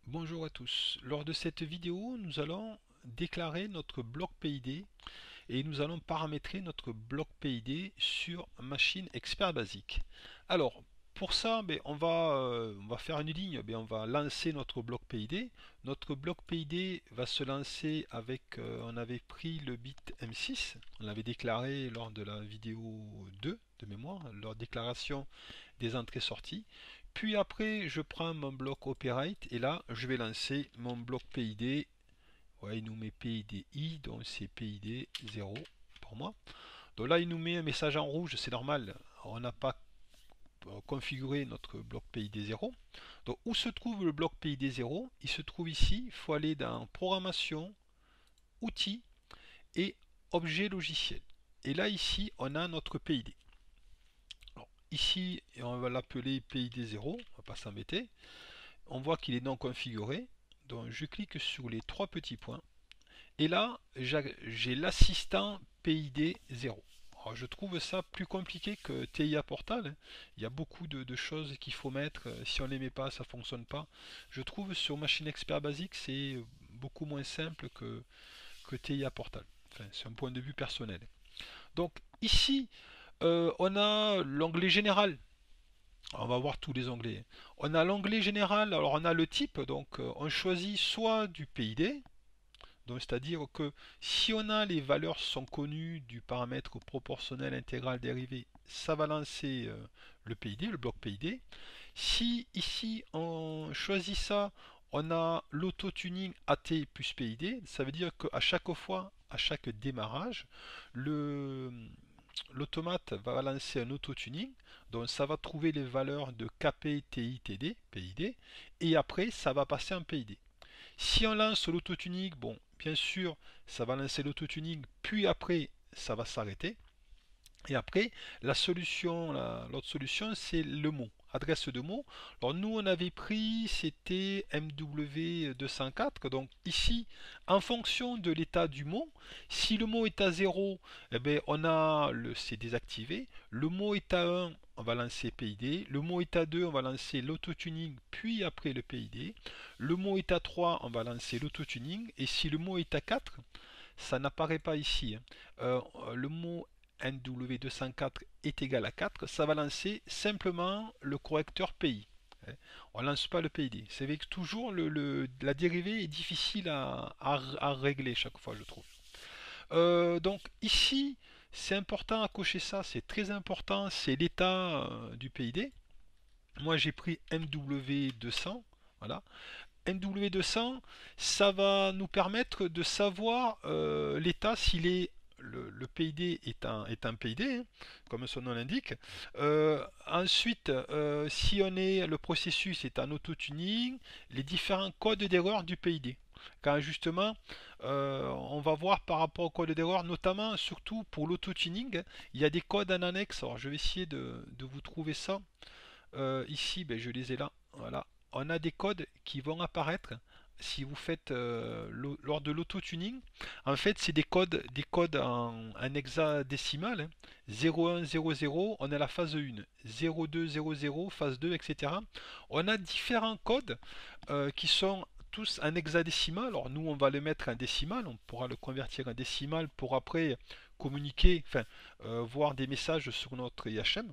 Bonjour à tous. Lors de cette vidéo, nous allons déclarer notre bloc PID et nous allons paramétrer notre bloc PID sur machine expert basique. Alors, pour ça, on va faire une ligne, on va lancer notre bloc PID. Notre bloc PID va se lancer avec, on avait pris le bit M6, on l'avait déclaré lors de la vidéo 2 de mémoire, lors de déclaration des entrées-sorties. Puis après, je prends mon bloc Operate et là, je vais lancer mon bloc PID. Ouais, il nous met PID I, donc c'est PID 0 pour moi. Donc là, il nous met un message en rouge, c'est normal. On n'a pas configuré notre bloc PID 0. Donc où se trouve le bloc PID 0? Il se trouve ici. Il faut aller dans Programmation, Outils et Objet logiciel. Et là, ici, on a notre PID. Alors, ici, on va l'appeler PID 0. On ne va pas s'embêter. On voit qu'il est non configuré. Donc je clique sur les trois petits points. Et là, j'ai l'assistant PID 0. Alors, je trouve ça plus compliqué que TIA Portal. Il y a beaucoup de choses qu'il faut mettre. Si on ne les met pas, ça ne fonctionne pas. Je trouve sur Machine Expert Basique, c'est beaucoup moins simple que TIA Portal. Enfin, c'est un point de vue personnel. Donc ici, on a l'onglet général. On va voir tous les onglets. On a l'onglet général, alors on a le type, donc on choisit soit du PID, donc c'est-à-dire que si on a les valeurs sont connues du paramètre proportionnel intégral dérivé, ça va lancer le PID, le bloc PID. Si ici on choisit ça, on a l'auto-tuning AT plus PID, ça veut dire qu'à chaque fois, à chaque démarrage, l'automate va lancer un auto-tuning, donc ça va trouver les valeurs de KP, TI, TD, PID, et après ça va passer en PID. Si on lance l'autotuning, bon, bien sûr, ça va lancer l'autotuning, puis après, ça va s'arrêter. Et après, la solution, l'autre solution, c'est le mot, adresse de mot. Alors nous, on avait pris, c'était MW204. Donc ici, en fonction de l'état du mot, si le mot est à 0, eh bien, c'est désactivé. Le mot est à 1, on va lancer PID. Le mot est à 2, on va lancer l'autotuning, puis après le PID. Le mot est à 3, on va lancer l'autotuning. Et si le mot est à 4, ça n'apparaît pas ici. Le mot NW204 est égal à 4, ça va lancer simplement le correcteur PI. On ne lance pas le PID. C'est vrai que toujours la dérivée est difficile à régler chaque fois, je trouve. Donc ici, c'est important à cocher ça, c'est très important, c'est l'état du PID. Moi j'ai pris MW200, voilà. MW200, ça va nous permettre de savoir l'état s'il est le PID est un PID, hein, comme son nom l'indique. Ensuite, si on est le processus est en auto-tuning, les différents codes d'erreur du PID. Quand justement, on va voir par rapport au code d'erreur, notamment surtout pour l'auto-tuning, il y a des codes en annexe. Alors je vais essayer de vous trouver ça. Ici, je les ai là. Voilà. On a des codes qui vont apparaître si vous faites lors de l'auto-tuning. En fait, c'est des codes en hexadécimal, hein. 0100, on a la phase 1, 0200, phase 2, etc. On a différents codes qui sont tous en hexadécimal. Alors nous, on va le mettre en décimal, on pourra le convertir en décimal pour après communiquer, enfin, voir des messages sur notre IHM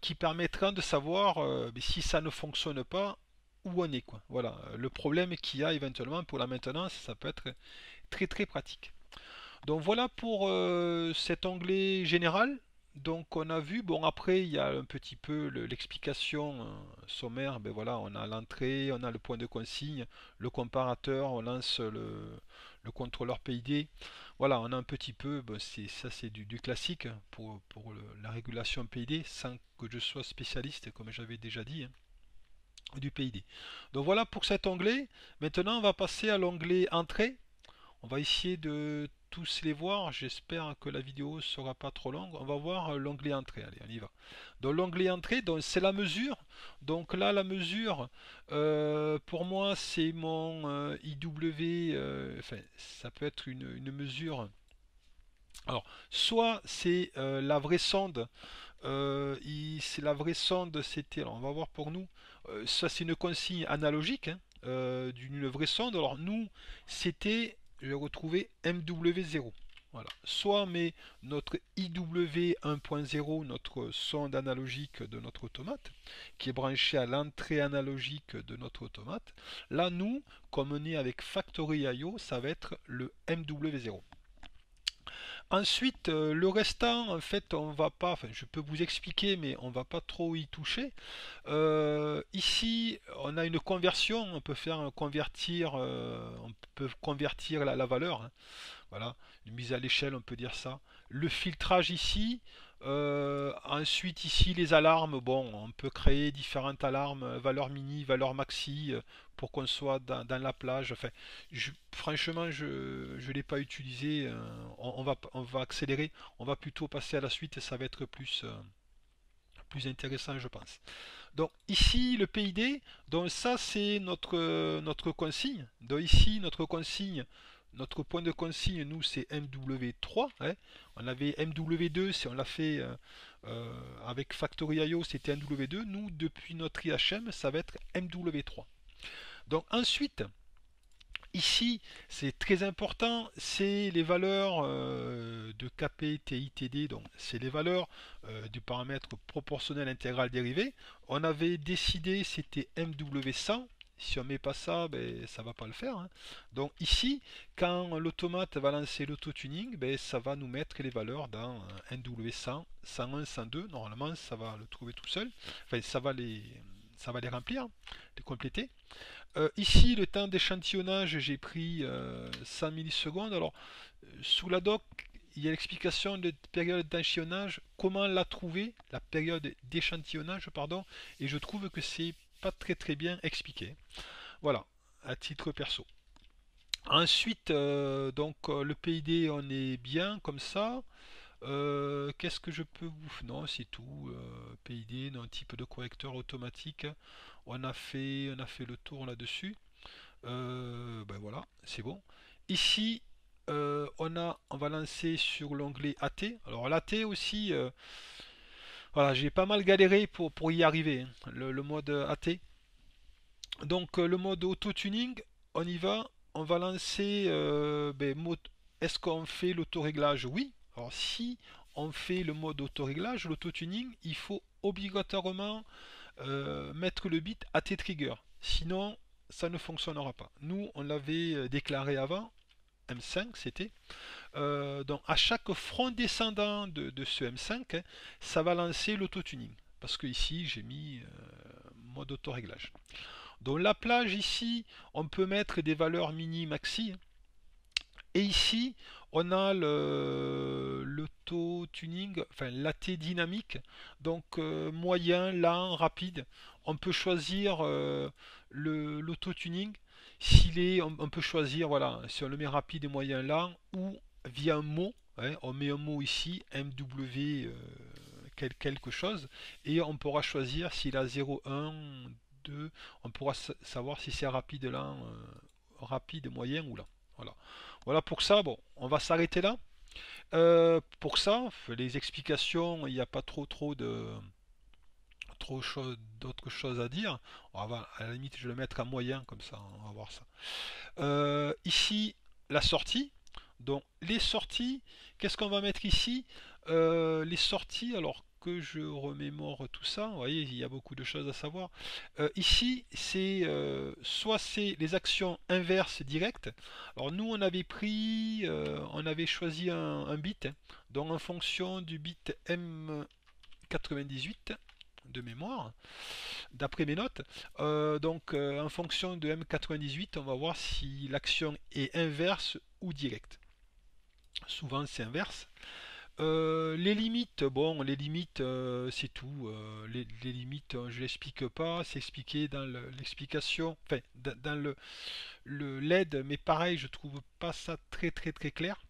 qui permettra de savoir si ça ne fonctionne pas où on est quoi. Voilà, le problème qu'il y a éventuellement pour la maintenance, ça peut être très très pratique. Donc voilà pour cet onglet général. Donc on a vu, bon après il y a un petit peu l'explication sommaire, voilà, on a l'entrée, on a le point de consigne, le comparateur, on lance le contrôleur PID. Voilà, on a un petit peu, ça c'est du classique pour la régulation PID, sans que je sois spécialiste, comme j'avais déjà dit, hein, du PID. Donc voilà pour cet onglet. Maintenant on va passer à l'onglet entrée. On va essayer de tous les voir. J'espère que la vidéo ne sera pas trop longue. On va voir l'onglet entrée. Allez, on y va. Donc l'onglet entrée, c'est la mesure. Donc là, la mesure, pour moi, c'est mon IW. Enfin, ça peut être une mesure Alors, soit c'est la vraie sonde, c'est la vraie sonde, c'était, alors on va voir pour nous, ça c'est une consigne analogique hein, d'une vraie sonde. Alors nous, c'était, je vais retrouver MW0. Voilà. Soit on met notre IW 1.0, notre sonde analogique de notre automate, qui est branchée à l'entrée analogique de notre automate. Là, nous, comme on est avec Factory.io, ça va être le MW0. Ensuite, le restant, en fait, on va pas, enfin, je peux vous expliquer, mais on va pas trop y toucher. Ici, on a une conversion, on peut faire convertir, on peut convertir la valeur, hein. Voilà, une mise à l'échelle, on peut dire ça. Le filtrage ici. Ensuite, ici, les alarmes. Bon, on peut créer différentes alarmes, valeur mini, valeur maxi, pour qu'on soit dans la plage. Enfin, franchement, je ne l'ai pas utilisé. On va accélérer. On va plutôt passer à la suite et ça va être plus intéressant, je pense. Donc ici le PID, donc ça c'est notre consigne. Donc ici notre consigne, notre point de consigne, nous c'est MW3. Hein. On avait MW2, si on l'a fait avec Factory.io, c'était MW2. Nous depuis notre IHM, ça va être MW3. Donc ensuite, ici, c'est très important, c'est les valeurs de KP, TI, TD, donc c'est les valeurs du paramètre proportionnel intégral dérivé. On avait décidé, c'était MW100. Si on met pas ça, ben, ça va pas le faire. Hein. Donc ici, quand l'automate va lancer l'auto-tuning, ben, ça va nous mettre les valeurs dans MW100, 101, 102. Normalement, ça va le trouver tout seul. Enfin, ça va les remplir, les compléter. Ici, le temps d'échantillonnage, j'ai pris 100 millisecondes. Alors, sous la doc, il y a l'explication de période d'échantillonnage, comment la trouver, la période d'échantillonnage, pardon, et je trouve que c'est pas très bien expliqué. Voilà, à titre perso. Ensuite, le PID, on est bien comme ça. Qu'est-ce que je peux vous... Non, c'est tout. PID, non, type de correcteur automatique. On a fait le tour là-dessus. Ben voilà, c'est bon. Ici, on va lancer sur l'onglet AT. Alors l'AT aussi, voilà, j'ai pas mal galéré pour y arriver, hein, le mode AT. Donc le mode auto-tuning, on y va. On va lancer, est-ce qu'on fait l'autoréglage? Oui. Alors si on fait le mode autoréglage, l'auto-tuning, il faut obligatoirement mettre le bit AT trigger. Sinon, ça ne fonctionnera pas. Nous, on l'avait déclaré avant, M5 c'était. Donc à chaque front descendant de ce M5, hein, ça va lancer l'auto-tuning. Parce que ici, j'ai mis mode autoréglage. Donc la plage ici, on peut mettre des valeurs mini maxi. Et ici, on a l'auto-tuning, enfin l'AT dynamique, donc moyen, lent, rapide. On peut choisir l'auto-tuning. On peut choisir, voilà, si on le met rapide et moyen, lent, ou via un mot. Hein, on met un mot ici, MW quelque chose, et on pourra choisir s'il a 0, 1, 2. On pourra savoir si c'est rapide, lent, rapide, moyen ou lent. Voilà. Voilà pour ça, bon, on va s'arrêter là. Pour ça, les explications, il n'y a pas trop d'autres choses à dire. À la limite, je vais le mettre à moyen, comme ça, on va voir ça. Ici, la sortie. Donc, les sorties, qu'est-ce qu'on va mettre ici? Les sorties, alors que je remémore tout ça, vous voyez, il y a beaucoup de choses à savoir. Ici, soit c'est les actions inverses directes. Alors nous, on avait choisi un bit, hein. Donc en fonction du bit M98 de mémoire, d'après mes notes. En fonction de M98, on va voir si l'action est inverse ou directe. Souvent c'est inverse. Les limites, bon, les limites, c'est tout. Les limites, je l'explique pas, c'est expliqué dans l'explication, enfin, dans le LED, mais pareil, je trouve pas ça très clair.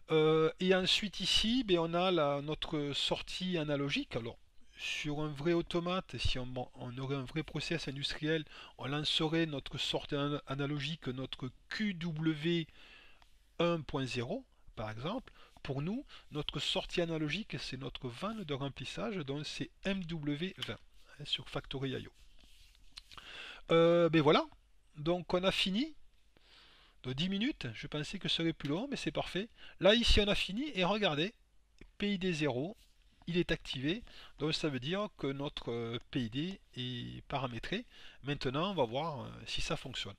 Et ensuite ici, ben, on a notre sortie analogique. Alors, sur un vrai automate, si on aurait un vrai process industriel, on lancerait notre sortie analogique, notre QW 1.0 par exemple, pour nous, notre sortie analogique, c'est notre vanne de remplissage, donc c'est MW20 sur Factory.io. Ben voilà, donc on a fini de 10 minutes. Je pensais que ce serait plus long, mais c'est parfait. Là, ici, on a fini et regardez, PID 0, il est activé, donc ça veut dire que notre PID est paramétré. Maintenant, on va voir si ça fonctionne.